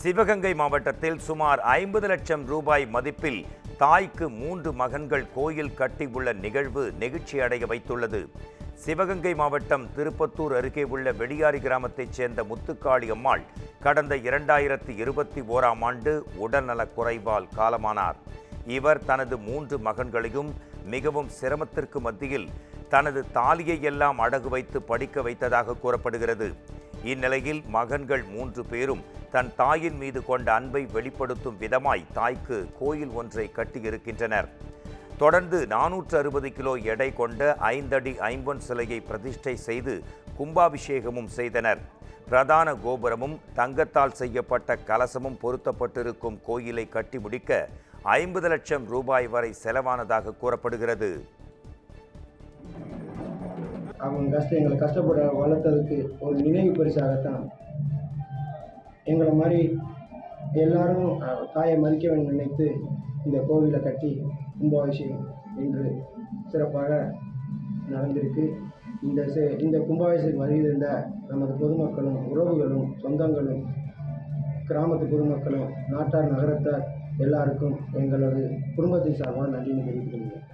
சிவகங்கை மாவட்டத்தில் சுமார் 50 லட்சம் ரூபாய் மதிப்பில் தாய்க்கு 3 மகன்கள் கோயில் கட்டியுள்ள நிகழ்வு நெகிழ்ச்சி அடைய வைத்துள்ளது. சிவகங்கை மாவட்டம் திருப்பத்தூர் அருகே உள்ள வெடியாரி கிராமத்தைச் சேர்ந்த முத்துக்காளி அம்மாள் கடந்த 2021ஆம் ஆண்டு உடல்நலக் குறைவால் காலமானார். இவர் தனது 3 மகன்களையும் மிகவும் சிரமத்திற்கு மத்தியில் தனது தாலியை எல்லாம் அடகு வைத்து படிக்க வைத்ததாக கூறப்படுகிறது. இந்நிலையில் மகன்கள் 3 பேரும் தன் தாயின் மீது கொண்ட அன்பை வெளிப்படுத்தும் விதமாய் தாய்க்கு கோயில் ஒன்றை கட்டியிருக்கின்றனர். தொடர்ந்து 460 கிலோ எடை கொண்ட 5 அடி ஐம்பொன் சிலையை பிரதிஷ்டை செய்து கும்பாபிஷேகமும் செய்தனர். பிரதான கோபுரமும் தங்கத்தால் செய்யப்பட்ட கலசமும் பொருத்தப்பட்டிருக்கும் கோயிலை கட்டி முடிக்க 50 லட்சம் ரூபாய் வரை செலவானதாக கூறப்படுகிறது. அவங்க எங்களை கஷ்டப்பட வளர்த்ததுக்கு ஒரு நினைவு பரிசாகத்தான் எங்களை மாதிரி எல்லாரும் தாயை மதிக்க வேண்டும் நினைத்து இந்த கோவிலை கட்டி கும்பாபிஷேகம் இன்று சிறப்பாக நடந்திருக்கு. இந்த கும்பாபிஷேகம் வருகின்ற நமது பொதுமக்களும் உறவுகளும் சொந்தங்களும் கிராமத்து பொதுமக்களும் நாட்டார் நகரத்தார் எல்லாருக்கும் எங்களது குடும்பத்தின் சார்பாக நன்றி தெரிவித்துக் கொள்கிறேன்.